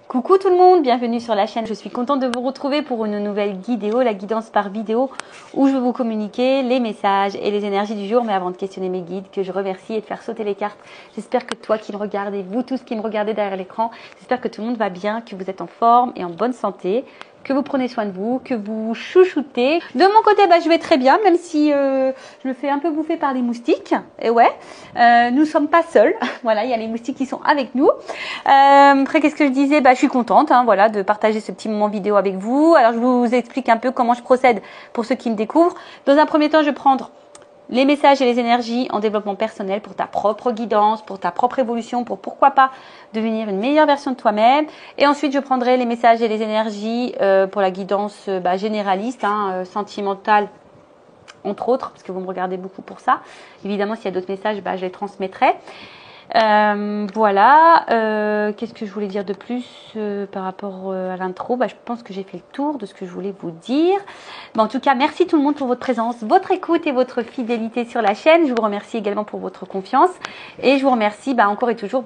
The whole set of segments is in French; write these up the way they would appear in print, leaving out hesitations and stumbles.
Coucou tout le monde, bienvenue sur la chaîne. Je suis contente de vous retrouver pour une nouvelle vidéo, la guidance par vidéo, où je vais vous communiquer les messages et les énergies du jour. Mais avant de questionner mes guides, que je remercie et de faire sauter les cartes, j'espère que toi qui me regardez, vous tous qui me regardez derrière l'écran, j'espère que tout le monde va bien, que vous êtes en forme et en bonne santé, que vous prenez soin de vous, que vous chouchoutez. De mon côté, je vais très bien, même si je me fais un peu bouffer par les moustiques. Et ouais, nous sommes pas seuls. Voilà, il y a les moustiques qui sont avec nous. Après, qu'est-ce que je disais? Je suis contente, voilà, de partager ce petit moment vidéo avec vous. Alors, je vous explique un peu comment je procède pour ceux qui me découvrent. Dans un premier temps, je vais prendre les messages et les énergies en développement personnel pour ta propre guidance, pour ta propre évolution, pour pourquoi pas devenir une meilleure version de toi-même. Et ensuite, je prendrai les messages et les énergies pour la guidance généraliste, sentimentale, entre autres, parce que vous me regardez beaucoup pour ça. Évidemment, s'il y a d'autres messages, je les transmettrai. Voilà, qu'est-ce que je voulais dire de plus par rapport à l'intro? Je pense que j'ai fait le tour de ce que je voulais vous dire. En tout cas, merci tout le monde pour votre présence, votre écoute et votre fidélité sur la chaîne. Je vous remercie également pour votre confiance et je vous remercie encore et toujours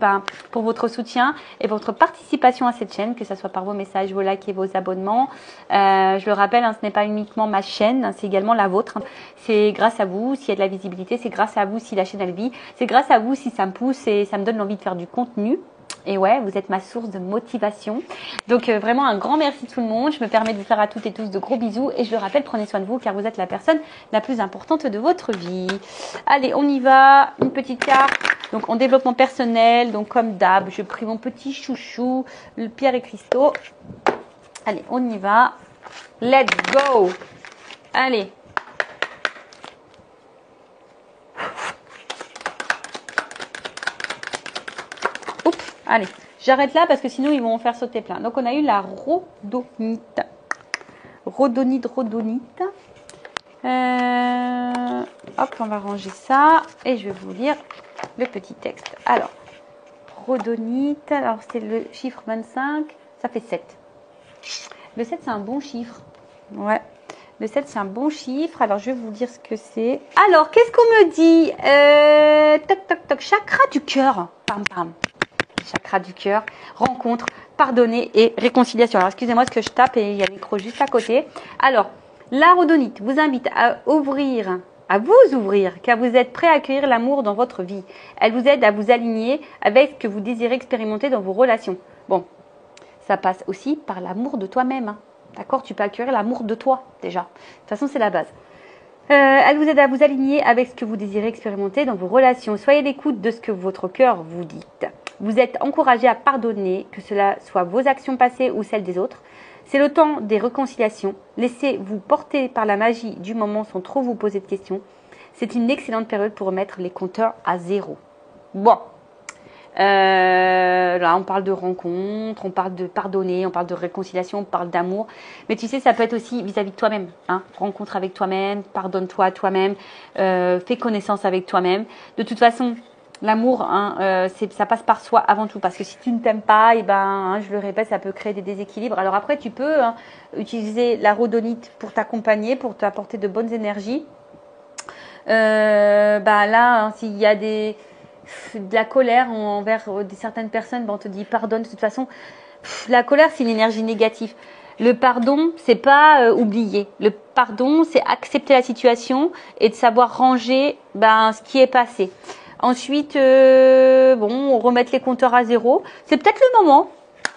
pour votre soutien et votre participation à cette chaîne, que ce soit par vos messages, vos likes et vos abonnements. Je le rappelle, ce n'est pas uniquement ma chaîne, c'est également la vôtre. C'est grâce à vous s'il y a de la visibilité, c'est grâce à vous si la chaîne elle vit, c'est grâce à vous si ça me pousse et ça me donne l'envie de faire du contenu. Et ouais, vous êtes ma source de motivation. Donc vraiment un grand merci tout le monde. Je me permets de vous faire à toutes et tous de gros bisous. Et je le rappelle, prenez soin de vous car vous êtes la personne la plus importante de votre vie. Allez, on y va. Une petite carte. Donc en développement personnel, donc comme d'hab, je prie mon petit chouchou, le Pierre et Cristaux. Allez, on y va. Let's go. Allez. Allez, j'arrête là parce que sinon ils vont en faire sauter plein. Donc on a eu la rhodonite. Rhodonite. Hop, on va ranger ça et je vais vous lire le petit texte. Alors, rhodonite, alors c'est le chiffre 25, ça fait 7. Le 7 c'est un bon chiffre. Ouais. Le 7 c'est un bon chiffre. Alors je vais vous dire ce que c'est. Alors, qu'est-ce qu'on me dit? Toc toc toc, chakra du cœur. Pam pam. Chakra du cœur, rencontre, pardonner et réconciliation. Alors, excusez-moi ce que je tape et il y a le micro juste à côté. Alors, la rhodonite vous invite à vous ouvrir, car vous êtes prêt à accueillir l'amour dans votre vie. Elle vous aide à vous aligner avec ce que vous désirez expérimenter dans vos relations. Bon, ça passe aussi par l'amour de toi-même. D'accord? Tu peux accueillir l'amour de toi, déjà. De toute façon, c'est la base. Elle vous aide à vous aligner avec ce que vous désirez expérimenter dans vos relations. Soyez à l'écoute de ce que votre cœur vous dit. Vous êtes encouragé à pardonner, que cela soit vos actions passées ou celles des autres. C'est le temps des réconciliations. Laissez-vous porter par la magie du moment sans trop vous poser de questions. C'est une excellente période pour remettre les compteurs à zéro. Bon, là on parle de rencontre, on parle de pardonner, on parle de réconciliation, on parle d'amour. Mais tu sais, ça peut être aussi vis-à-vis de toi-même. Rencontre avec toi-même, pardonne-toi à toi-même, fais connaissance avec toi-même. De toute façon, l'amour, ça passe par soi avant tout. Parce que si tu ne t'aimes pas, je le répète, ça peut créer des déséquilibres. Alors après, tu peux utiliser la rhodonite pour t'accompagner, pour t'apporter de bonnes énergies. Là, s'il y a de la colère envers certaines personnes, on te dit pardonne. De toute façon, la colère, c'est une énergie négative. Le pardon, c'est pas oublier. Le pardon, c'est accepter la situation et de savoir ranger ce qui est passé. Ensuite, remettre les compteurs à zéro. C'est peut-être le moment,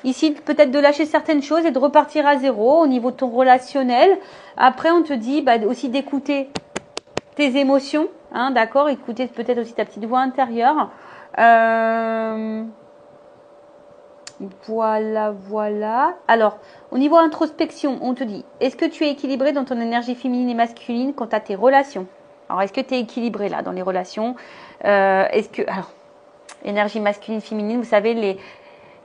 ici, peut-être de lâcher certaines choses et de repartir à zéro au niveau de ton relationnel. Après, on te dit aussi d'écouter tes émotions, d'accord? Écouter peut-être aussi ta petite voix intérieure. Voilà. Alors, au niveau introspection, on te dit, est-ce que tu es équilibré dans ton énergie féminine et masculine quant à tes relations? Alors, est-ce que tu es équilibré là dans les relations? Énergie masculine, féminine, vous savez,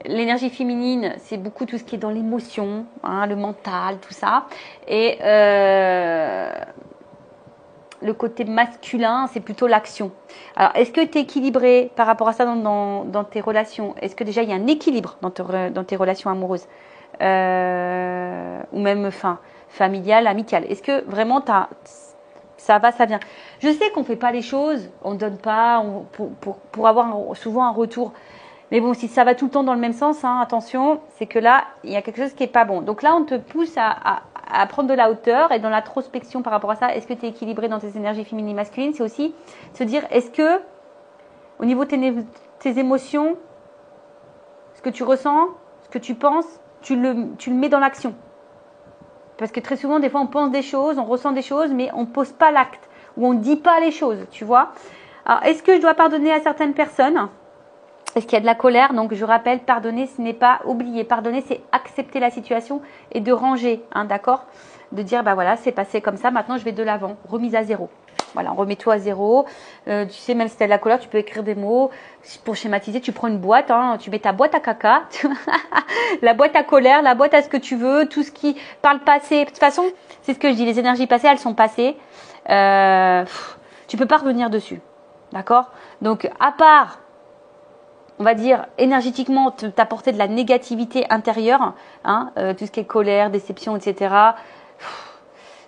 l'énergie féminine, c'est beaucoup tout ce qui est dans l'émotion, le mental, tout ça. Et le côté masculin, c'est plutôt l'action. Alors, est-ce que tu es équilibré par rapport à ça dans tes relations? Est-ce que déjà il y a un équilibre dans tes relations amoureuses ou même familiales, amicales? Est-ce que vraiment ça va, ça vient? Je sais qu'on ne fait pas les choses, on ne donne pas pour avoir souvent un retour. Mais bon, si ça va tout le temps dans le même sens, hein, attention, c'est que là, il y a quelque chose qui n'est pas bon. Donc là, on te pousse à prendre de la hauteur et dans l'introspection par rapport à ça. Est-ce que tu es équilibré dans tes énergies féminines et masculines? C'est aussi se dire, est-ce que au niveau de tes émotions, ce que tu ressens, ce que tu penses, tu le mets dans l'action? Parce que très souvent, des fois, on pense des choses, on ressent des choses, mais on ne pose pas l'acte ou on ne dit pas les choses, tu vois. Alors, est-ce que je dois pardonner à certaines personnes? Est-ce qu'il y a de la colère? Donc, je rappelle, pardonner, ce n'est pas oublier. Pardonner, c'est accepter la situation et de ranger, hein, d'accord? De dire, bah voilà, c'est passé comme ça, maintenant je vais de l'avant. Remise à zéro. Voilà, remets-toi à zéro. Tu sais, même si tu as de la colère, tu peux écrire des mots. Pour schématiser, tu prends une boîte, hein, tu mets ta boîte à caca, la boîte à colère, la boîte à ce que tu veux, tout ce qui parle passé. De toute façon, c'est ce que je dis, les énergies passées, elles sont passées. Tu peux pas revenir dessus. D'accord? Donc, à part, on va dire, énergétiquement, t'apporter de la négativité intérieure, hein, tout ce qui est colère, déception, etc.,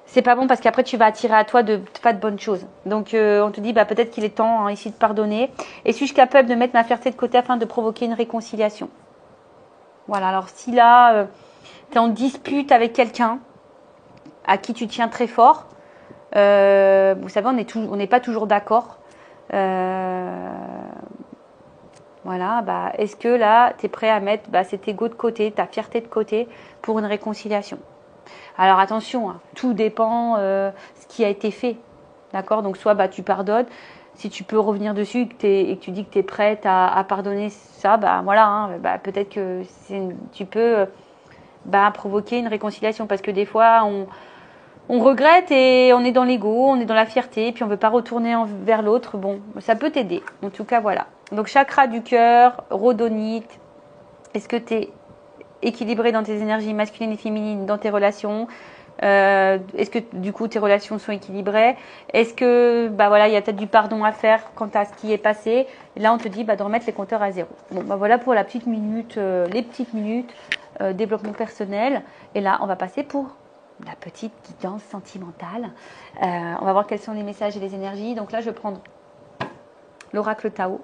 c'est pas bon parce qu'après, tu vas attirer à toi pas de bonnes choses. Donc, on te dit, bah, peut-être qu'il est temps, hein, ici de pardonner. Et suis-je capable de mettre ma fierté de côté afin de provoquer une réconciliation? Voilà, alors si là, tu es en dispute avec quelqu'un à qui tu tiens très fort, vous savez, on n'est pas toujours d'accord. Voilà, bah, est-ce que là, tu es prêt à mettre cet ego de côté, ta fierté de côté pour une réconciliation? Alors attention, hein, tout dépend ce qui a été fait. D'accord? Donc soit tu pardonnes, si tu peux revenir dessus et que tu dis que tu es prête à pardonner ça, bah voilà, hein, peut-être que tu peux provoquer une réconciliation parce que des fois on regrette et on est dans l'ego, on est dans la fierté, et puis on ne veut pas retourner vers l'autre. Bon, ça peut t'aider. En tout cas, voilà. Donc, chakra du cœur, rhodonite. Est-ce que tu es équilibré dans tes énergies masculines et féminines, dans tes relations? Est-ce que du coup tes relations sont équilibrées? Est-ce que il y a peut-être du pardon à faire quant à ce qui est passé? Et là, on te dit de remettre les compteurs à zéro. Bon, voilà pour la petite minute, les petites minutes développement personnel. Et là, on va passer pour la petite guidance sentimentale. On va voir quels sont les messages et les énergies. Donc là, je vais prendre l'oracle Tao.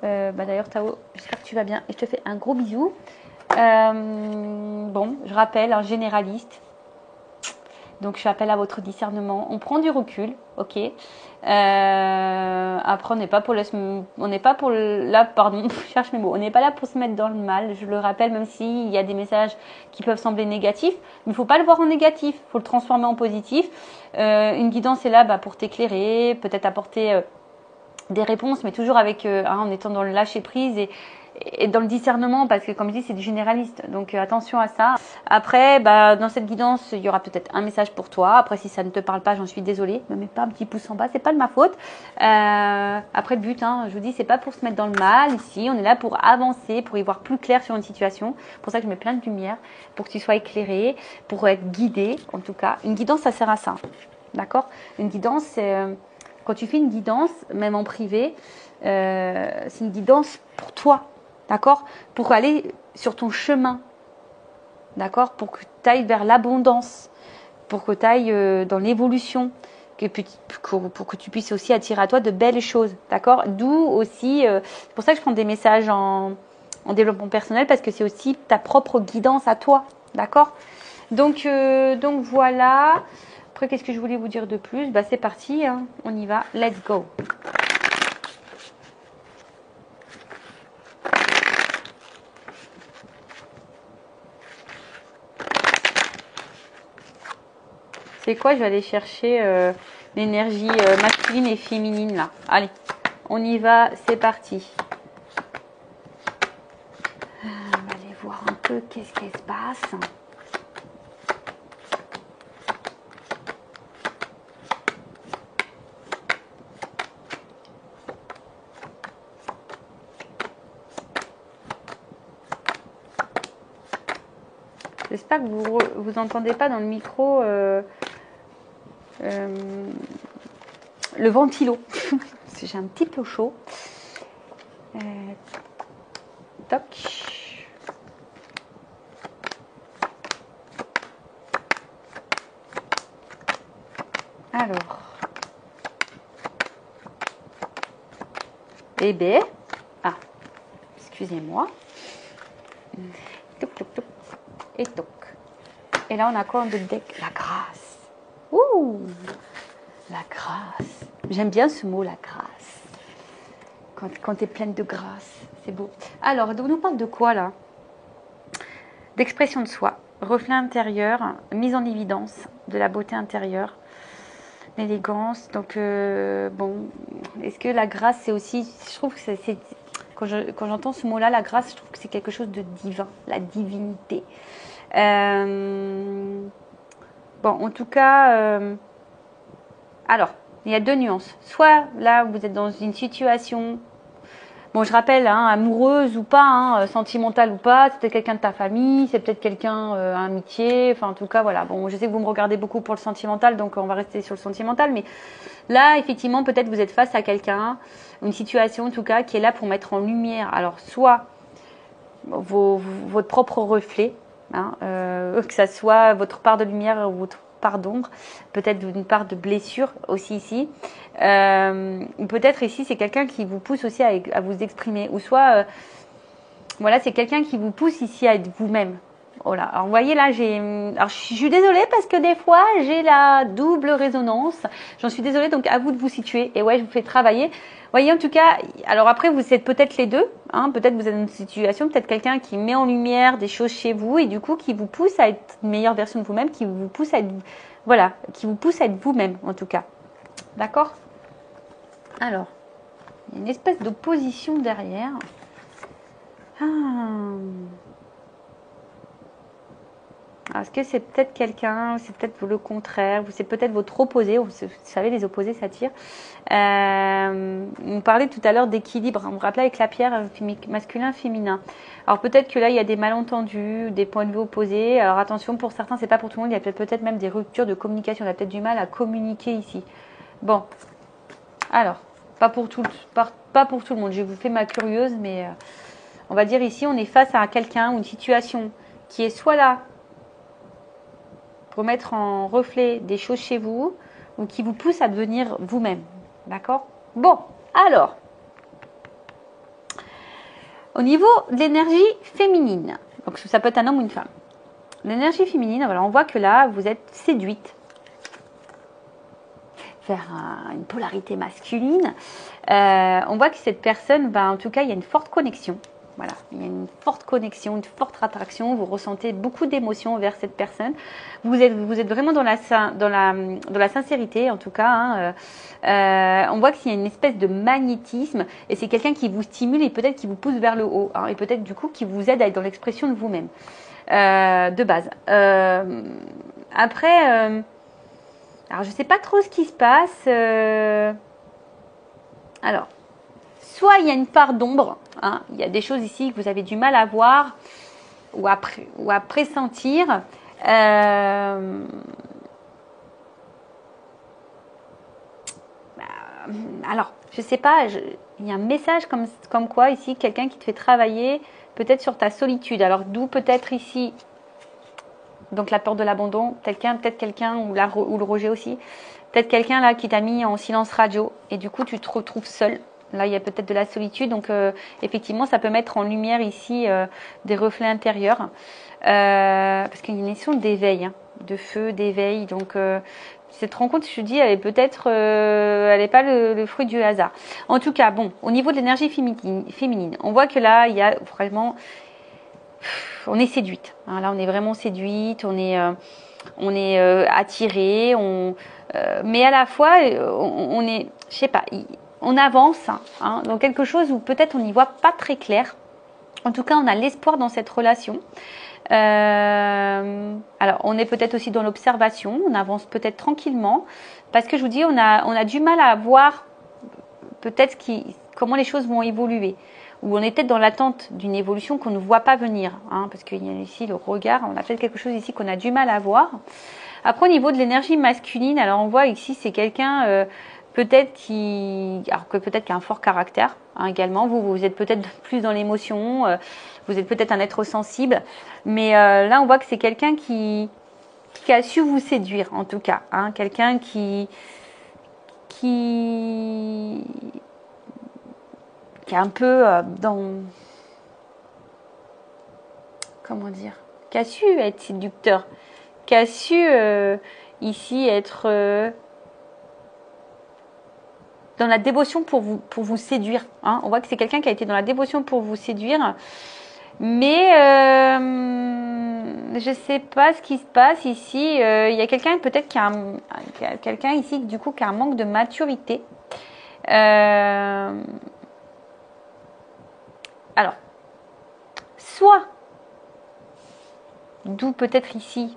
D'ailleurs, Tao, j'espère que tu vas bien et je te fais un gros bisou. Bon, je rappelle, un généraliste. Donc, je fais appel à votre discernement. On prend du recul, ok. Après, on n'est pas pour pardon, je cherche mes mots. On n'est pas là pour se mettre dans le mal. Je le rappelle, même s'il y a des messages qui peuvent sembler négatifs, mais il faut pas le voir en négatif. Il faut le transformer en positif. Une guidance est là pour t'éclairer, peut-être apporter des réponses, mais toujours avec en étant dans le lâcher prise et dans le discernement, parce que comme je dis, c'est du généraliste, donc attention à ça. Après, dans cette guidance, il y aura peut-être un message pour toi. Après, si ça ne te parle pas, j'en suis désolée, ne mets pas un petit pouce en bas, c'est pas de ma faute. Après, le but, je vous dis, c'est pas pour se mettre dans le mal ici, on est là pour avancer, pour y voir plus clair sur une situation. C'est pour ça que je mets plein de lumière, pour que tu sois éclairé, pour être guidé, en tout cas. Une guidance, ça sert à ça, d'accord? Une guidance, c'est quand tu fais une guidance, même en privé, c'est une guidance pour toi. D'accord? Pour aller sur ton chemin. D'accord? Pour que tu ailles vers l'abondance. Pour que tu ailles dans l'évolution. Pour que tu puisses aussi attirer à toi de belles choses. D'accord? D'où aussi, c'est pour ça que je prends des messages en développement personnel, parce que c'est aussi ta propre guidance à toi. D'accord? Donc voilà. Après, qu'est-ce que je voulais vous dire de plus? C'est parti, hein. On y va. Let's go. C'est quoi? Je vais aller chercher l'énergie masculine et féminine là. Allez, on y va, c'est parti. On va aller voir un peu qu'est-ce qui se passe. J'espère que vous entendez pas dans le micro le ventilo. J'ai un petit peu chaud. Toc. Alors. Eh bien. Ah. excusez-moi. Touc, touc, touc. Et toc. Et là, on a quoi de deck? La grâce. Ouh, la grâce. J'aime bien ce mot, la grâce. Quand tu es pleine de grâce, c'est beau. Alors, on nous parle de quoi là? D'expression de soi, reflet intérieur, mise en évidence de la beauté intérieure, l'élégance. Donc, bon, est-ce que la grâce, c'est aussi, je trouve que c'est quand j'entends ce mot-là, la grâce, je trouve que c'est quelque chose de divin, la divinité. Bon, en tout cas, alors, il y a deux nuances. Soit là, vous êtes dans une situation, bon, je rappelle, hein, amoureuse ou pas, hein, sentimentale ou pas, c'est peut-être quelqu'un de ta famille, c'est peut-être quelqu'un amitié, enfin en tout cas, voilà. Bon, je sais que vous me regardez beaucoup pour le sentimental, donc on va rester sur le sentimental, mais là, effectivement, peut-être vous êtes face à quelqu'un, une situation en tout cas, qui est là pour mettre en lumière, alors soit votre propre reflet, hein, que ça soit votre part de lumière ou votre part d'ombre, peut-être une part de blessure aussi ici. Peut-être ici, c'est quelqu'un qui vous pousse aussi à vous exprimer, ou soit, voilà, c'est quelqu'un qui vous pousse ici à être vous-même. Voilà. Alors, vous voyez là, alors je suis désolée parce que des fois, j'ai la double résonance. J'en suis désolée, donc à vous de vous situer. Et ouais, je vous fais travailler. Vous voyez, en tout cas, alors après, vous êtes peut-être les deux. Hein, peut-être vous êtes dans une situation, peut-être quelqu'un qui met en lumière des choses chez vous et du coup, qui vous pousse à être une meilleure version de vous-même, qui vous pousse à être, voilà, qui vous pousse à être vous-même, en tout cas. D'accord? Alors, il y a une espèce d'opposition derrière. Est-ce que c'est peut-être quelqu'un, c'est peut-être le contraire, c'est peut-être votre opposé, vous savez, les opposés s'attirent. On parlait tout à l'heure d'équilibre, on me rappelait avec la pierre masculin-féminin. Alors peut-être que là, il y a des malentendus, des points de vue opposés. Alors attention, pour certains, c'est pas pour tout le monde, il y a peut-être même des ruptures de communication, on a peut-être du mal à communiquer ici. Bon, alors, pas pour tout le monde, je vous fais ma curieuse, mais on va dire ici, on est face à quelqu'un ou une situation qui est soit là, pour mettre en reflet des choses chez vous ou qui vous pousse à devenir vous-même. D'accord? Bon, alors, au niveau de l'énergie féminine, donc ça peut être un homme ou une femme. L'énergie féminine, voilà, on voit que là, vous êtes séduite vers une polarité masculine. On voit que cette personne, en tout cas, il y a une forte connexion. Voilà, il y a une forte connexion, une forte attraction. Vous ressentez beaucoup d'émotions vers cette personne. Vous êtes vraiment dans la sincérité, en tout cas. Hein. On voit qu'il y a une espèce de magnétisme et c'est quelqu'un qui vous stimule et peut-être qui vous pousse vers le haut. Hein, et peut-être du coup qui vous aide à être dans l'expression de vous-même, de base. Après, alors je ne sais pas trop ce qui se passe. Alors, soit il y a une part d'ombre, hein, il y a des choses ici que vous avez du mal à voir ou à pressentir. Alors, je sais pas, il y a un message comme quoi ici, quelqu'un qui te fait travailler peut-être sur ta solitude. Alors, d'où peut-être ici, donc la peur de l'abandon, peut-être quelqu'un ou le rejet aussi, peut-être quelqu'un là qui t'a mis en silence radio et du coup tu te retrouves seul. Là, il y a peut-être de la solitude, donc effectivement, ça peut mettre en lumière ici des reflets intérieurs, parce qu'il y a une notion d'éveil, hein, de feu, d'éveil. Donc, cette rencontre, je te dis, elle est peut-être, elle n'est pas le fruit du hasard. En tout cas, bon, au niveau de l'énergie féminine, on voit que là, il y a vraiment, on est séduite. Hein, là, on est vraiment séduite, on est attiré, mais à la fois, on est, je sais pas. On avance hein, dans quelque chose où peut-être on n'y voit pas très clair. En tout cas, on a l'espoir dans cette relation. Alors, on est peut-être aussi dans l'observation. On avance peut-être tranquillement. Parce que je vous dis, on a du mal à voir peut-être comment les choses vont évoluer. Ou on est peut-être dans l'attente d'une évolution qu'on ne voit pas venir. Hein, parce qu'il y a ici le regard. On a peut-être quelque chose ici qu'on a du mal à voir. Après, au niveau de l'énergie masculine, alors on voit ici, c'est quelqu'un... peut-être qui a un fort caractère hein, également. Vous êtes peut-être plus dans l'émotion, vous êtes peut-être un être sensible, mais là on voit que c'est quelqu'un qui a su vous séduire en tout cas, hein, quelqu'un qui est un peu comment dire, qui a su être séducteur, qui a su ici être dans la dévotion pour vous séduire. Hein. On voit que c'est quelqu'un qui a été dans la dévotion pour vous séduire. Mais je ne sais pas ce qui se passe ici. Il y a quelqu'un peut-être qui a quelqu'un ici du coup qui a un manque de maturité. Alors, soit, d'où peut-être ici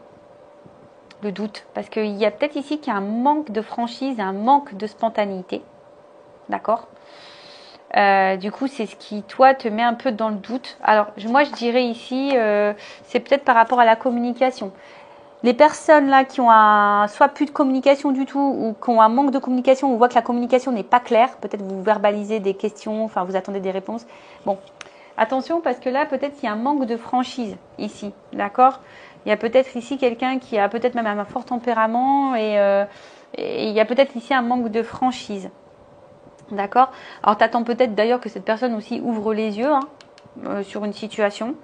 le doute, parce qu'il y a peut-être ici qu'il y a un manque de franchise, un manque de spontanéité. D'accord ? Du coup, c'est ce qui, toi, te met un peu dans le doute. Alors, moi, je dirais ici, c'est peut-être par rapport à la communication. Les personnes là qui ont soit plus de communication du tout ou qui ont un manque de communication, on voit que la communication n'est pas claire. Peut-être vous verbalisez des questions, enfin, vous attendez des réponses. Bon, attention parce que là, peut-être qu'il y a un manque de franchise ici. D'accord ? Il y a peut-être ici quelqu'un qui a peut-être même un fort tempérament et il y a peut-être ici un manque de franchise. D'accord. Alors, tu attends peut-être d'ailleurs que cette personne aussi ouvre les yeux sur une situation.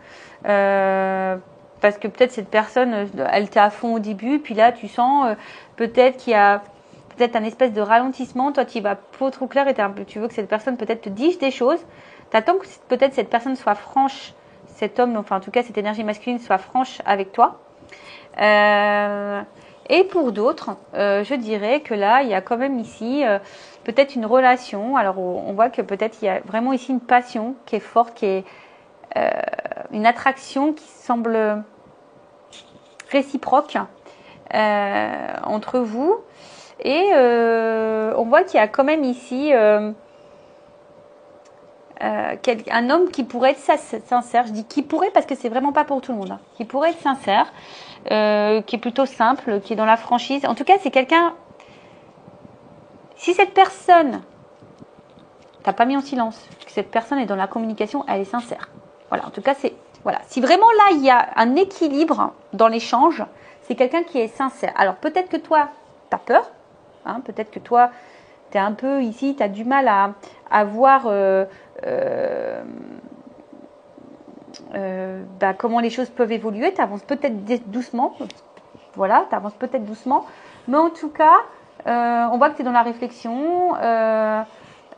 Parce que peut-être cette personne, elle était à fond au début. Puis là, tu sens peut-être qu'il y a peut-être un espèce de ralentissement. Toi, tu y vas pas trop clair et tu veux que cette personne peut-être te dise des choses. Tu attends que peut-être cette personne soit franche, cet homme, enfin en tout cas cette énergie masculine soit franche avec toi. Et pour d'autres, je dirais que là, il y a quand même ici peut-être une relation. Alors, on voit que peut-être il y a vraiment ici une passion qui est forte, qui est une attraction qui semble réciproque entre vous. Et on voit qu'il y a quand même ici un homme qui pourrait être sincère. Je dis qui pourrait parce que c'est vraiment pas pour tout le monde. Hein. Qui pourrait être sincère, qui est plutôt simple, qui est dans la franchise. En tout cas, c'est quelqu'un. Si cette personne, t'as pas mis en silence, que cette personne est dans la communication, elle est sincère. Voilà. En tout cas, c'est voilà. Si vraiment là il y a un équilibre dans l'échange, c'est quelqu'un qui est sincère. Alors peut-être que toi, t'as peur. Hein, peut-être que toi, tu es un peu ici, tu as du mal à voir comment les choses peuvent évoluer. Tu avances peut-être doucement. Voilà, tu avances peut-être doucement. Mais en tout cas, on voit que tu es dans la réflexion.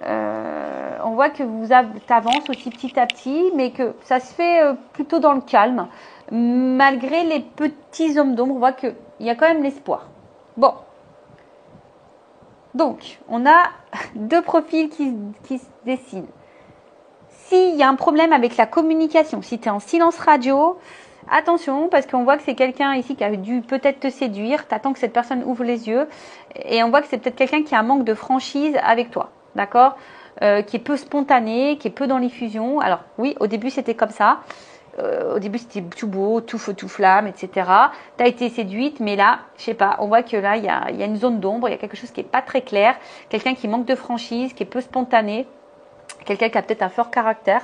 On voit que tu avances aussi petit à petit, mais que ça se fait plutôt dans le calme. Malgré les petits hommes d'ombre, on voit qu'il y a quand même l'espoir. Bon. Donc, on a deux profils qui se dessinent. S'il y a un problème avec la communication, si tu es en silence radio, attention, parce qu'on voit que c'est quelqu'un ici qui a dû peut-être te séduire, tu attends que cette personne ouvre les yeux, et on voit que c'est peut-être quelqu'un qui a un manque de franchise avec toi, d'accord, qui est peu spontané, qui est peu dans l'effusion. Alors oui, au début c'était comme ça. Au début, c'était tout beau, tout feu, tout flamme, etc. Tu as été séduite, mais là, je sais pas, on voit que là, il y a une zone d'ombre, il y a quelque chose qui est pas très clair, quelqu'un qui manque de franchise, qui est peu spontané, quelqu'un qui a peut-être un fort caractère.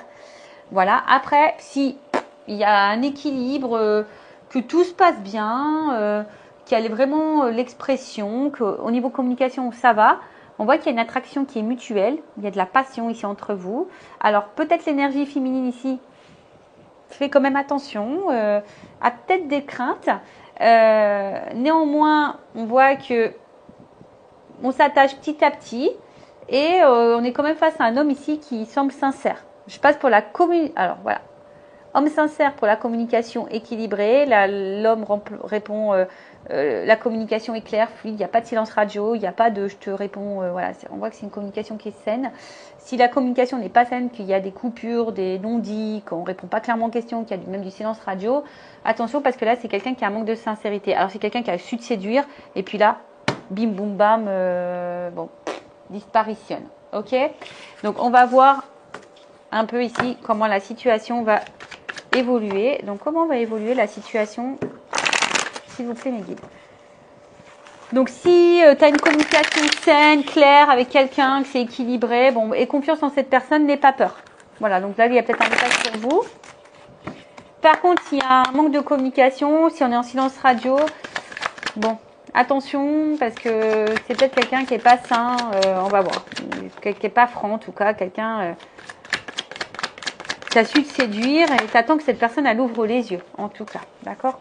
Voilà. Après, si il y a un équilibre, que tout se passe bien, qu'il y a vraiment l'expression, qu'au niveau communication, ça va, on voit qu'il y a une attraction qui est mutuelle, il y a de la passion ici entre vous. Alors, peut-être l'énergie féminine ici, fais quand même attention, à peut-être des craintes. Néanmoins, on voit que on s'attache petit à petit et on est quand même face à un homme ici qui semble sincère. Je passe pour la communication. Alors voilà, homme sincère pour la communication équilibrée. L'homme répond, la communication est claire, fluide, il n'y a pas de silence radio, il n'y a pas de je te réponds. Voilà, on voit que c'est une communication qui est saine. Si la communication n'est pas saine, qu'il y a des coupures, des non-dits, qu'on ne répond pas clairement aux questions, qu'il y a même du silence radio, attention parce que là, c'est quelqu'un qui a un manque de sincérité. Alors, c'est quelqu'un qui a su te séduire et puis là, bim, boum, bam, bon, disparitionne. Ok ? Donc, on va voir un peu ici comment la situation va évoluer. Donc, comment va évoluer la situation, s'il vous plaît, mes guides ? Donc, si tu as une communication saine, claire avec quelqu'un, que c'est équilibré, bon, et confiance en cette personne, n'aie pas peur. Voilà, donc là, il y a peut-être un message pour vous. Par contre, s'il y a un manque de communication, si on est en silence radio, bon, attention, parce que c'est peut-être quelqu'un qui n'est pas sain, on va voir. Qui n'est pas franc, en tout cas, quelqu'un Tu as su te séduire et tu attends que cette personne, elle ouvre les yeux, en tout cas. D'accord?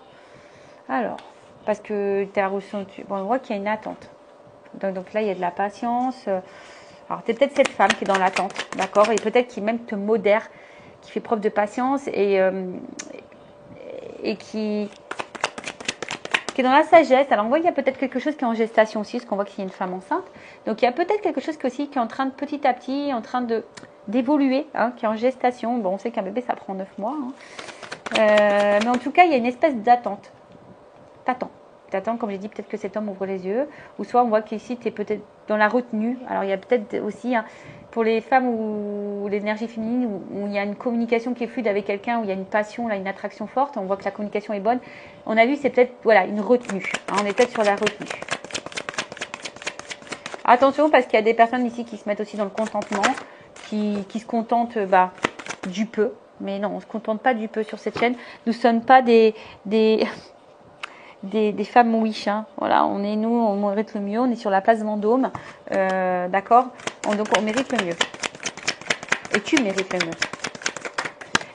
Alors, parce que tu as ressenti... Bon, on voit qu'il y a une attente. Donc là, il y a de la patience. Alors, tu es peut-être cette femme qui est dans l'attente, d'accord? Et peut-être qui même te modère, qui fait preuve de patience et qui est dans la sagesse. Alors, on voit qu'il y a peut-être quelque chose qui est en gestation aussi, parce qu'on voit qu'il y a une femme enceinte. Donc, il y a peut-être quelque chose aussi qui est en train de, petit à petit, en train d'évoluer, hein, qui est en gestation. Bon, on sait qu'un bébé, ça prend 9 mois. Hein. Mais en tout cas, il y a une espèce d'attente. T'attends, comme j'ai dit, peut-être que cet homme ouvre les yeux. Ou soit on voit qu'ici, tu es peut-être dans la retenue. Alors, il y a peut-être aussi, hein, pour les femmes où l'énergie féminine, où il y a une communication qui est fluide avec quelqu'un, où il y a une passion, là, une attraction forte, on voit que la communication est bonne. On a vu, c'est peut-être voilà, une retenue. Hein, on est peut-être sur la retenue. Attention, parce qu'il y a des personnes ici qui se mettent aussi dans le contentement, qui se contentent du peu. Mais non, on ne se contente pas du peu sur cette chaîne. Nous ne sommes pas des femmes wish, hein. Voilà, on mérite le mieux, on est sur la place Vendôme, d'accord, donc on mérite le mieux, et tu mérites le mieux.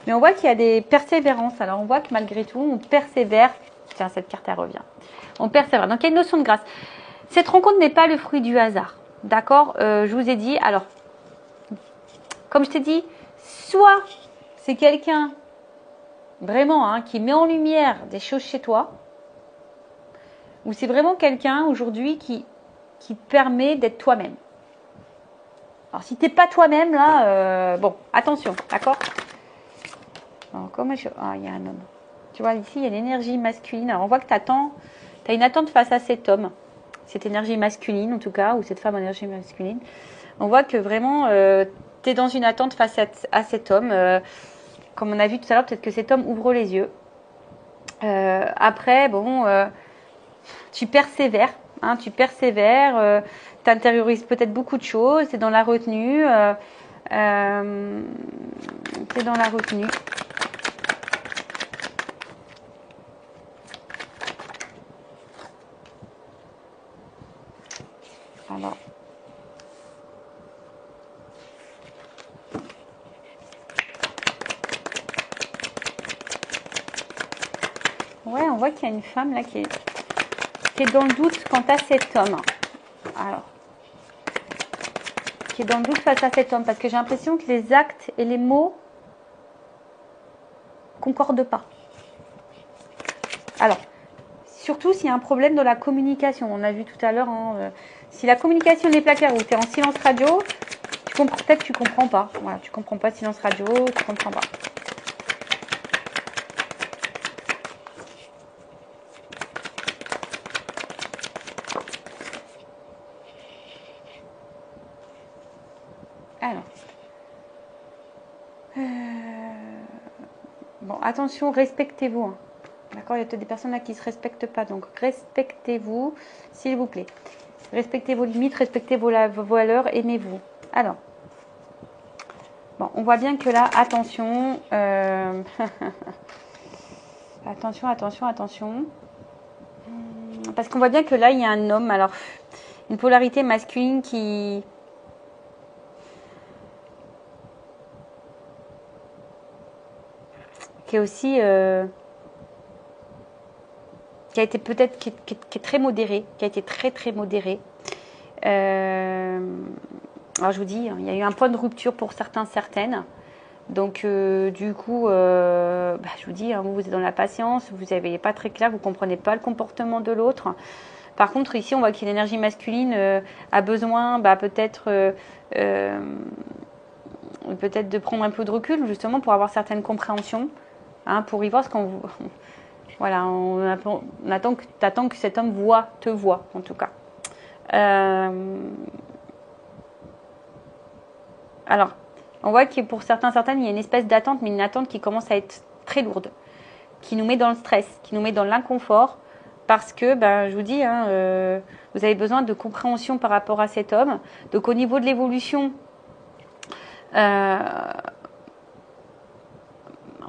Mais on voit qu'il y a des persévérances, alors on voit que malgré tout, on persévère, tiens, cette carte elle revient, on persévère, donc il y a une notion de grâce. Cette rencontre n'est pas le fruit du hasard, d'accord, je vous ai dit, alors, comme je t'ai dit, soit c'est quelqu'un, vraiment, hein, qui met en lumière des choses chez toi, ou c'est vraiment quelqu'un aujourd'hui qui te permet d'être toi-même. Alors, si tu n'es pas toi-même, là, bon, attention, d'accord? Il y a un homme. Tu vois, ici, il y a l'énergie masculine. Alors, on voit que tu as une attente face à cet homme, cette énergie masculine, en tout cas, ou cette femme en énergie masculine. On voit que vraiment, tu es dans une attente face à cet homme. Comme on a vu tout à l'heure, peut-être que cet homme ouvre les yeux. Après, bon... tu persévères, hein, tu intériorises peut-être beaucoup de choses, tu es dans la retenue, Alors. Ouais, on voit qu'il y a une femme là qui est dans le doute quant à cet homme. Alors, qui est dans le doute face à cet homme, parce que j'ai l'impression que les actes et les mots concordent pas. Alors, surtout s'il y a un problème dans la communication. On a vu tout à l'heure, hein, si la communication n'est pas claire ou tu es en silence radio, peut-être que tu comprends pas. Voilà, tu comprends pas silence radio, tu comprends pas. Alors, bon, attention, respectez-vous. Hein. D'accord, il y a peut-être des personnes là qui ne se respectent pas, donc respectez-vous, s'il vous plaît. Respectez vos limites, respectez vos valeurs, aimez-vous. Alors, bon, on voit bien que là, attention, attention. Parce qu'on voit bien que là, il y a un homme, alors, une polarité masculine qui est aussi... qui a été peut-être qui est très modéré, qui a été très modéré. Alors je vous dis, il y a eu un point de rupture pour certaines. Donc du coup, je vous dis, hein, vous êtes dans la patience, vous n'avez pas très clair, vous ne comprenez pas le comportement de l'autre. Par contre, ici, on voit que l'énergie masculine a besoin peut-être de prendre un peu de recul, justement, pour avoir certaines compréhensions, hein, pour y voir ce qu'on vous... Voilà, on attend que cet homme te voit, en tout cas. Alors, on voit que pour certaines, il y a une espèce d'attente, mais une attente qui commence à être très lourde, qui nous met dans le stress, qui nous met dans l'inconfort, parce que, je vous dis, hein, vous avez besoin de compréhension par rapport à cet homme. Donc, au niveau de l'évolution, on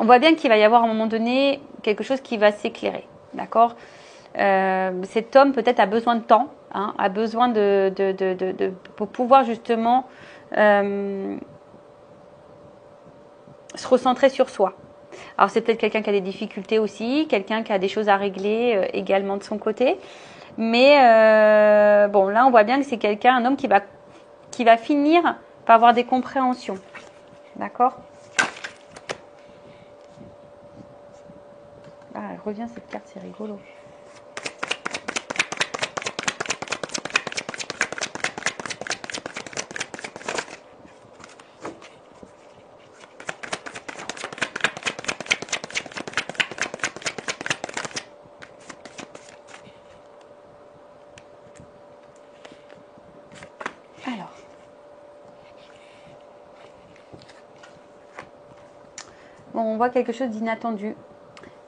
voit bien qu'il va y avoir à un moment donné quelque chose qui va s'éclairer, d'accord? Cet homme peut-être a besoin de temps, hein, a besoin pour pouvoir justement se recentrer sur soi. Alors c'est peut-être quelqu'un qui a des difficultés aussi, quelqu'un qui a des choses à régler également de son côté. Mais bon, là on voit bien que c'est quelqu'un, un homme qui va finir par avoir des compréhensions. D'accord? Ah, elle revient cette carte, c'est rigolo. Alors. Bon, on voit quelque chose d'inattendu.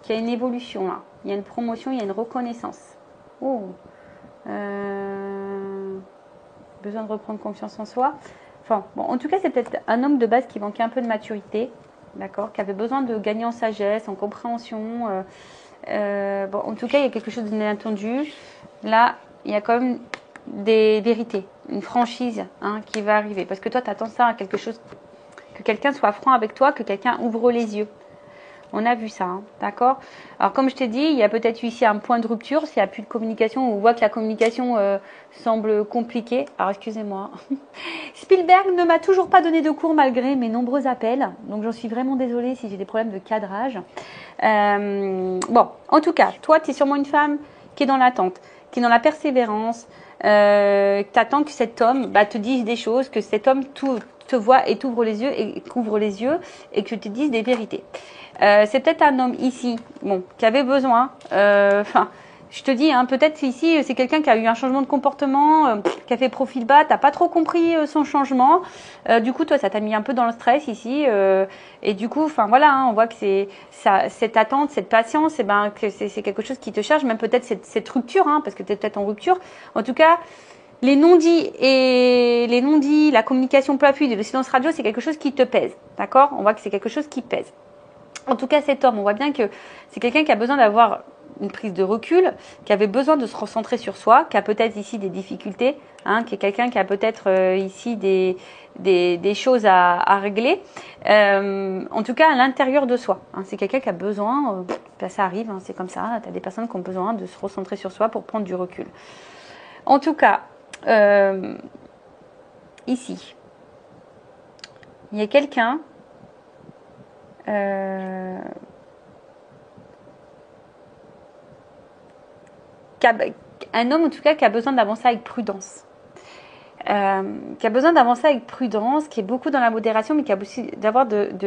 Qu'il y a une évolution là. Il y a une promotion, il y a une reconnaissance. Oh. Besoin de reprendre confiance en soi. Enfin, bon, en tout cas, c'est peut-être un homme de base qui manquait un peu de maturité. D'accord? Qui avait besoin de gagner en sagesse, en compréhension. Bon, en tout cas, il y a quelque chose d'inattendu. Là, il y a quand même des vérités, une franchise qui va arriver. Parce que toi, tu attends ça à quelque chose, que quelqu'un soit franc avec toi, que quelqu'un ouvre les yeux. On a vu ça, d'accord? Alors, comme je t'ai dit, il y a peut-être eu ici un point de rupture, s'il n'y a plus de communication, on voit que la communication semble compliquée. Alors, excusez-moi. Spielberg ne m'a toujours pas donné de cours malgré mes nombreux appels. Donc, j'en suis vraiment désolée si j'ai des problèmes de cadrage. Bon, en tout cas, toi, tu es sûrement une femme qui est dans l'attente, qui est dans la persévérance, tu attends que cet homme te dise des choses, que cet homme te voit et t'ouvre les yeux et couvre les yeux et que tu te dises des vérités. C'est peut-être un homme ici, bon, qui avait besoin, je te dis, peut-être ici, c'est quelqu'un qui a eu un changement de comportement, qui a fait profil bas, t'as pas trop compris son changement. Du coup, toi, ça t'a mis un peu dans le stress ici. Et du coup, voilà, on voit que c'est cette attente, cette patience, que c'est quelque chose qui te charge, même peut-être cette rupture, parce que tu es peut-être en rupture. En tout cas, les non-dits, la communication peu fluide et le silence radio, c'est quelque chose qui te pèse. D'accord? On voit que c'est quelque chose qui pèse. En tout cas, cet homme, on voit bien que c'est quelqu'un qui a besoin d'avoir une prise de recul, qui avait besoin de se recentrer sur soi, qui a peut-être ici des difficultés, qui est quelqu'un qui a peut-être ici des choses à régler. En tout cas, à l'intérieur de soi. C'est quelqu'un qui a besoin, ça arrive, c'est comme ça, tu as des personnes qui ont besoin de se recentrer sur soi pour prendre du recul. En tout cas, ici, il y a quelqu'un un homme en tout cas qui a besoin d'avancer avec prudence, qui a besoin d'avancer avec prudence, qui est beaucoup dans la modération, mais qui a aussi d'avoir peut-être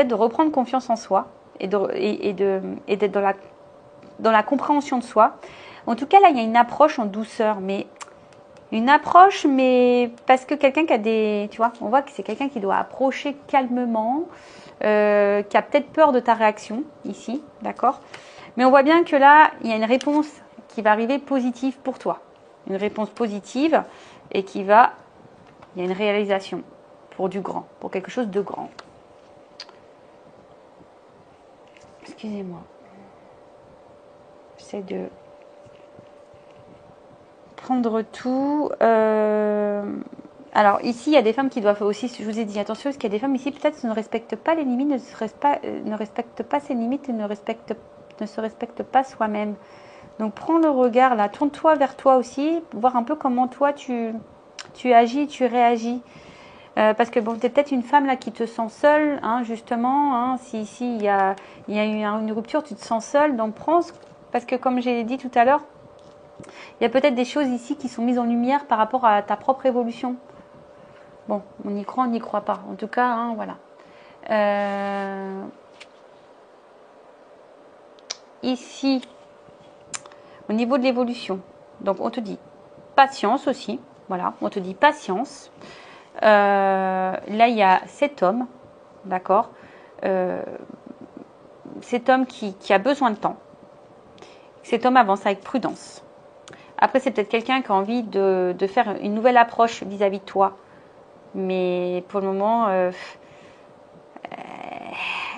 de reprendre confiance en soi et d'être dans la compréhension de soi. En tout cas, là, il y a une approche en douceur, mais parce que quelqu'un qui a tu vois, on voit que c'est quelqu'un qui doit approcher calmement, qui a peut-être peur de ta réaction ici, d'accord? Mais on voit bien que là, il y a une réponse qui va arriver positive pour toi. Une réponse positive et il y a une réalisation pour du grand, pour quelque chose de grand. Excusez-moi. J'essaie de prendre tout. Alors ici, il y a des femmes qui doivent aussi, je vous ai dit, attention, parce qu'il y a des femmes ici, peut-être ne respectent pas les limites, ne respectent pas ses limites et ne se respectent pas soi-même. Donc prends le regard là, tourne-toi vers toi aussi, voir un peu comment toi tu agis, tu réagis. Parce que bon, tu es peut-être une femme là qui te sent seule, justement. Si ici il y a eu une rupture, tu te sens seule, donc prends, parce que comme j'ai dit tout à l'heure, il y a peut-être des choses ici qui sont mises en lumière par rapport à ta propre évolution. Bon, on y croit, on n'y croit pas. En tout cas, voilà. Ici, au niveau de l'évolution, donc on te dit patience aussi. Voilà, on te dit patience. Là, il y a cet homme, d'accord, cet homme qui a besoin de temps. Cet homme avance avec prudence. Après, c'est peut-être quelqu'un qui a envie de faire une nouvelle approche vis-à-vis de toi. Mais pour le moment,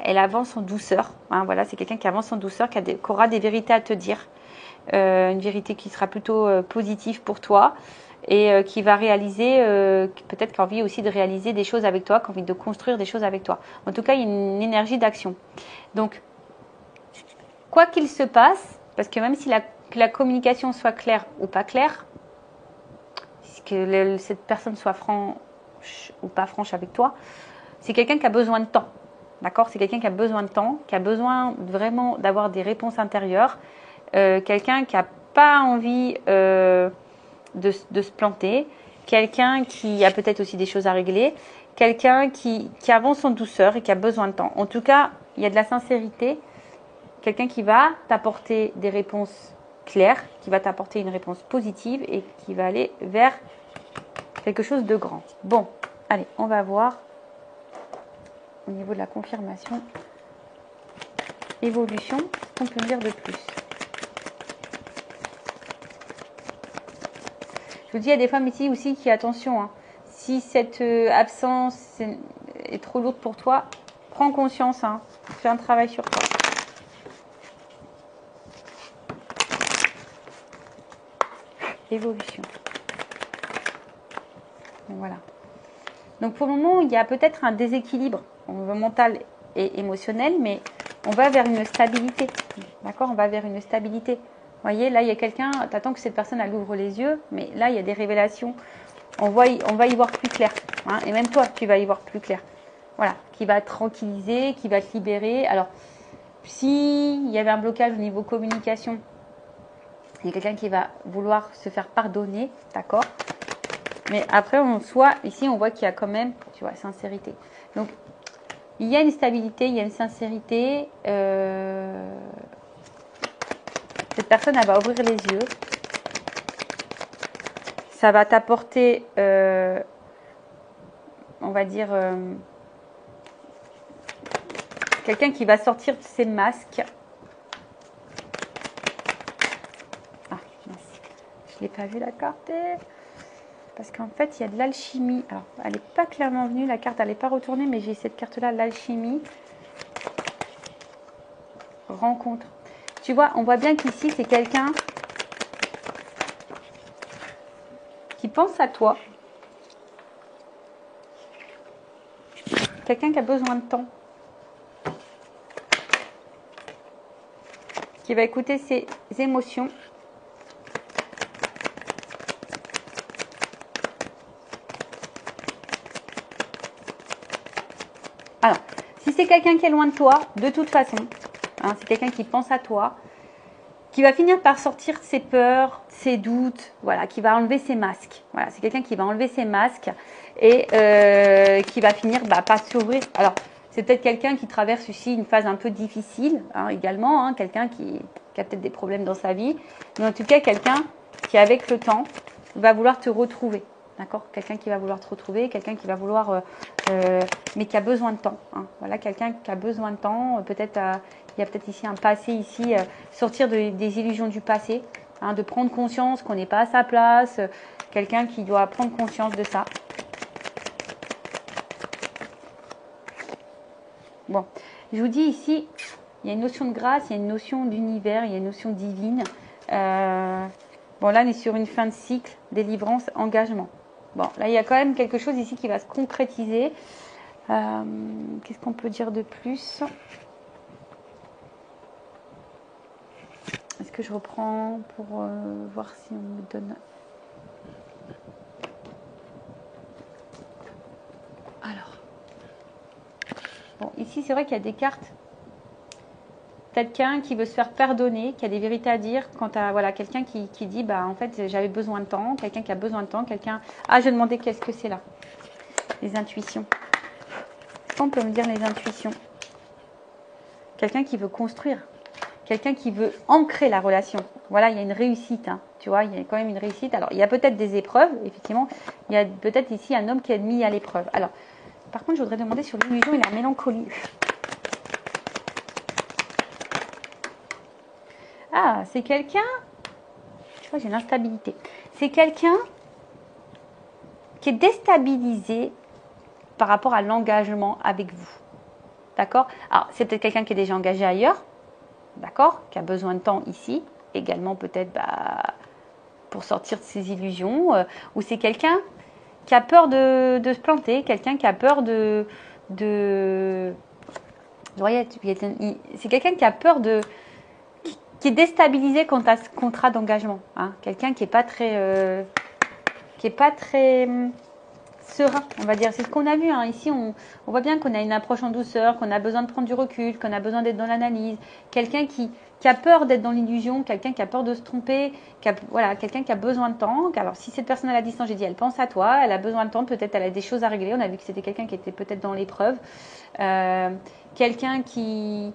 elle avance en douceur. Voilà, c'est quelqu'un qui avance en douceur, qui aura des vérités à te dire. Une vérité qui sera plutôt positive pour toi. et qui va réaliser, peut-être qui a envie aussi de réaliser des choses avec toi, qui a envie de construire des choses avec toi. En tout cas, il y a une énergie d'action. Donc, quoi qu'il se passe, parce que même si que la communication soit claire ou pas claire, que cette personne soit franche ou pas franche avec toi, c'est quelqu'un qui a besoin de temps. D'accord? C'est quelqu'un qui a besoin de temps, qui a besoin vraiment d'avoir des réponses intérieures, quelqu'un qui n'a pas envie de se planter, quelqu'un qui a peut-être aussi des choses à régler, quelqu'un qui avance en douceur et qui a besoin de temps. En tout cas, il y a de la sincérité, quelqu'un qui va t'apporter des réponses claires, qui va t'apporter une réponse positive et qui va aller vers quelque chose de grand. Bon, allez, on va voir au niveau de la confirmation, évolution, ce qu'on peut dire de plus. Je vous dis, il y a des femmes ici aussi qui, attention, hein, si cette absence est trop lourde pour toi, prends conscience, hein, fais un travail sur toi. Évolution. Donc, voilà. Donc pour le moment, il y a peut-être un déséquilibre mental et émotionnel, mais on va vers une stabilité. D'accord? On va vers une stabilité. Vous voyez, là, il y a quelqu'un, tu attends que cette personne, elle ouvre les yeux, mais là, il y a des révélations. On va y voir plus clair. Hein, et même toi, tu vas y voir plus clair. Voilà, qui va te tranquilliser, qui va te libérer. Alors, s'il y avait un blocage au niveau communication, il y a quelqu'un qui va vouloir se faire pardonner, d'accord? Mais après, ici, on voit qu'il y a quand même, tu vois, sincérité. Donc, il y a une stabilité, il y a une sincérité. Cette personne, elle va ouvrir les yeux. Ça va t'apporter, on va dire, quelqu'un qui va sortir de ses masques. Ah, mince. Je ne l'ai pas vu la carte. Parce qu'en fait, il y a de l'alchimie. Alors, elle n'est pas clairement venue, la carte, elle n'est pas retournée, mais j'ai cette carte-là, l'alchimie. Rencontre. Tu vois, on voit bien qu'ici, c'est quelqu'un qui pense à toi. Quelqu'un qui a besoin de temps. Qui va écouter ses émotions. Alors, si c'est quelqu'un qui est loin de toi, de toute façon, hein, c'est quelqu'un qui pense à toi, qui va finir par sortir ses peurs, ses doutes, voilà, qui va enlever ses masques. Voilà, c'est quelqu'un qui va enlever ses masques et qui va finir par s'ouvrir. Alors, c'est peut-être quelqu'un qui traverse aussi une phase un peu difficile, hein, également, hein, quelqu'un qui a peut-être des problèmes dans sa vie, mais en tout cas, quelqu'un qui, avec le temps, va vouloir te retrouver. D'accord? Quelqu'un qui va vouloir te retrouver, quelqu'un qui va vouloir, mais qui a besoin de temps. Hein. Voilà, quelqu'un qui a besoin de temps. Peut-être, il y a peut-être ici un passé, ici, sortir des illusions du passé, hein, de prendre conscience qu'on n'est pas à sa place. Quelqu'un qui doit prendre conscience de ça. Bon, je vous dis ici, il y a une notion de grâce, il y a une notion d'univers, il y a une notion divine. Bon, là, on est sur une fin de cycle, délivrance, engagement. Bon, là, il y a quand même quelque chose ici qui va se concrétiser. Qu'est-ce qu'on peut dire de plus? Est-ce que je reprends pour voir si on me donne... Alors. Bon, ici, c'est vrai qu'il y a des cartes. Quelqu'un qui veut se faire pardonner, qui a des vérités à dire, quand à voilà, quelqu'un qui dit bah en fait j'avais besoin de temps, quelqu'un qui a besoin de temps, quelqu'un. Ah, je demandais qu'est-ce que c'est là. Les intuitions. Est-ce qu'on peut me dire les intuitions? Quelqu'un qui veut construire, quelqu'un qui veut ancrer la relation. Voilà, il y a une réussite, hein, tu vois, il y a quand même une réussite. Alors, il y a peut-être des épreuves, effectivement. Il y a peut-être ici un homme qui est mis à l'épreuve. Alors, par contre, je voudrais demander sur l'illusion et la mélancolie. Ah, c'est quelqu'un, tu vois, j'ai l'instabilité. C'est quelqu'un qui est déstabilisé par rapport à l'engagement avec vous. D'accord? Alors, c'est peut-être quelqu'un qui est déjà engagé ailleurs, d'accord? Qui a besoin de temps ici. Également, peut-être pour sortir de ses illusions, ou c'est quelqu'un qui a peur de se planter, quelqu'un qui a peur c'est quelqu'un qui a peur qui est déstabilisé quant à ce contrat d'engagement. Hein. Quelqu'un qui n'est pas très, serein, on va dire. C'est ce qu'on a vu. Hein. Ici, on voit bien qu'on a une approche en douceur, qu'on a besoin de prendre du recul, qu'on a besoin d'être dans l'analyse. Quelqu'un qui a peur d'être dans l'illusion, quelqu'un qui a peur de se tromper, quelqu'un qui a besoin de temps. Alors, si cette personne à la distance, j'ai dit, elle pense à toi, elle a besoin de temps, peut-être elle a des choses à régler. On a vu que c'était quelqu'un qui était peut-être dans l'épreuve. Quelqu'un qui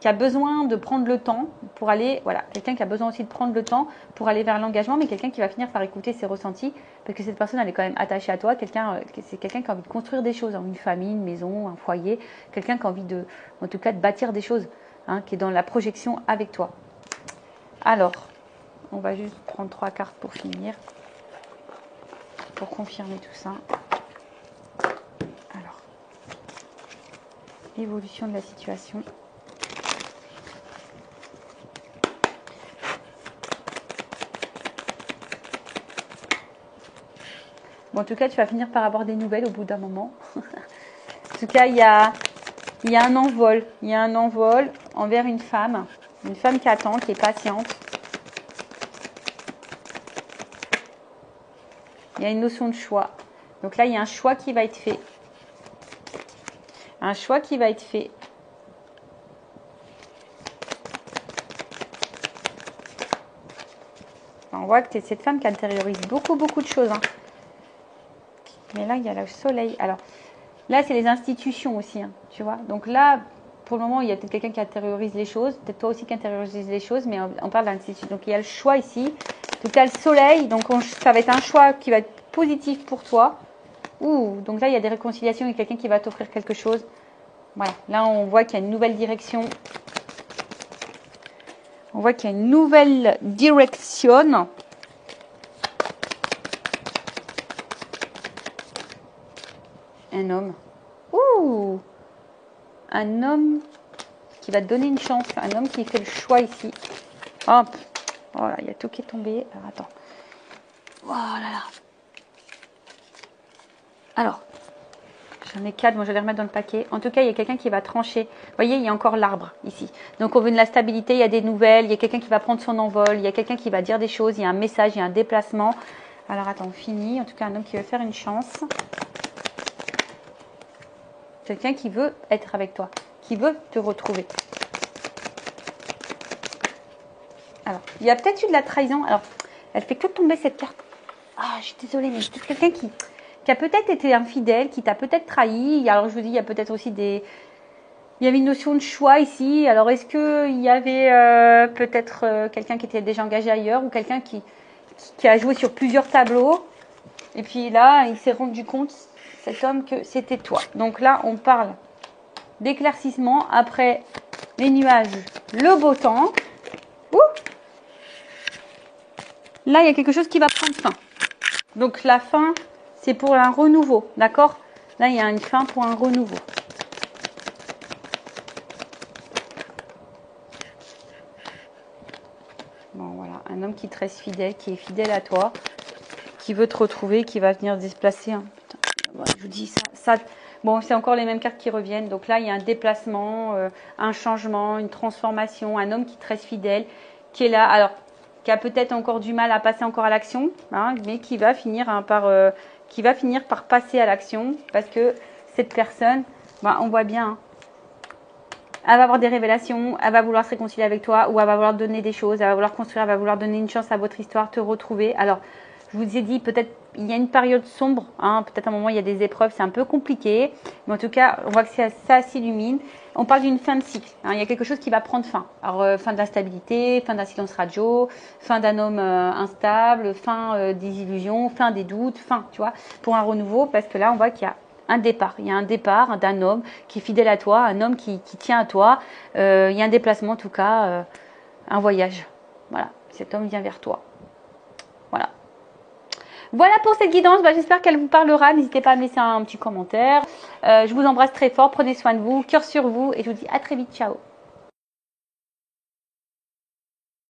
a besoin de prendre le temps pour aller, quelqu'un qui a besoin aussi de prendre le temps pour aller vers l'engagement, mais quelqu'un qui va finir par écouter ses ressentis, parce que cette personne, elle est quand même attachée à toi, c'est quelqu'un qui a envie de construire des choses, une famille, une maison, un foyer, quelqu'un qui a envie en tout cas, de bâtir des choses, hein, qui est dans la projection avec toi. Alors, on va juste prendre 3 cartes pour finir, pour confirmer tout ça. Alors, évolution de la situation. Bon, en tout cas, tu vas finir par avoir des nouvelles au bout d'un moment. En tout cas, il y a un envol. Il y a un envol envers une femme qui attend, qui est patiente. Il y a une notion de choix. Donc là, il y a un choix qui va être fait. Un choix qui va être fait. On voit que tu es cette femme qui intériorise beaucoup de choses. Hein. Mais là, il y a le soleil. Alors, là, c'est les institutions aussi, hein, tu vois. Donc là, pour le moment, il y a peut-être quelqu'un qui intériorise les choses. Peut-être toi aussi qui intériorise les choses, mais on parle d'institution. Donc, il y a le choix ici. Donc, il y a le soleil. Donc, ça va être un choix qui va être positif pour toi. Donc là, il y a des réconciliations. Il y a quelqu'un qui va t'offrir quelque chose. Voilà. Là, on voit qu'il y a une nouvelle direction. On voit qu'il y a une nouvelle direction. Un homme. Un homme qui va te donner une chance. Un homme qui fait le choix ici. Hop. Voilà, il y a tout qui est tombé. Alors, attends. Voilà. Alors, j'en ai 4. Moi, je vais les remettre dans le paquet. En tout cas, il y a quelqu'un qui va trancher. Vous voyez, il y a encore l'arbre ici. Donc, on veut de la stabilité. Il y a des nouvelles. Il y a quelqu'un qui va prendre son envol. Il y a quelqu'un qui va dire des choses. Il y a un message. Il y a un déplacement. Alors, attends, on finit. En tout cas, un homme qui veut faire une chance. Quelqu'un qui veut être avec toi, qui veut te retrouver. Alors, il y a peut-être eu de la trahison. Alors, elle fait que tomber cette carte. Ah, je suis désolée, mais c'est quelqu'un qui a peut-être été infidèle, qui t'a peut-être trahi. Alors, je vous dis, il y a peut-être aussi il y avait une notion de choix ici. Alors, est-ce qu'il y avait peut-être quelqu'un qui était déjà engagé ailleurs ou quelqu'un qui a joué sur plusieurs tableaux. Et puis là, il s'est rendu compte, cet homme, que c'était toi. Donc là, on parle d'éclaircissement après les nuages, le beau temps. Là, il y a quelque chose qui va prendre fin. Donc la fin, c'est pour un renouveau, d'accord? Là, il y a une fin pour un renouveau. Bon, voilà, un homme qui te reste fidèle, qui est fidèle à toi, qui veut te retrouver, qui va venir se déplacer. Hein. Putain, voilà, je vous dis ça. Bon, c'est encore les mêmes cartes qui reviennent. Donc là, il y a un déplacement, un changement, une transformation, un homme qui te reste fidèle, qui est là. Alors, qui a peut-être encore du mal à passer encore à l'action, hein, mais qui va finir par passer à l'action, parce que cette personne, on voit bien, hein, elle va avoir des révélations, elle va vouloir se réconcilier avec toi, ou elle va vouloir te donner des choses, elle va vouloir construire, elle va vouloir donner une chance à votre histoire, te retrouver. Alors, je vous ai dit, peut-être il y a une période sombre, hein, peut-être à un moment il y a des épreuves, c'est un peu compliqué, mais en tout cas, on voit que ça s'illumine. On parle d'une fin de cycle, hein, il y a quelque chose qui va prendre fin. Alors, fin de l'instabilité, fin d'un silence radio, fin d'un homme instable, fin des illusions, fin des doutes, fin, tu vois, pour un renouveau, parce que là, on voit qu'il y a un départ. Il y a un départ d'un homme qui est fidèle à toi, un homme qui tient à toi. Il y a un déplacement, en tout cas, un voyage. Voilà, cet homme vient vers toi. Voilà. Voilà pour cette guidance, j'espère qu'elle vous parlera. N'hésitez pas à me laisser un petit commentaire. Je vous embrasse très fort, prenez soin de vous, cœur sur vous et je vous dis à très vite, ciao.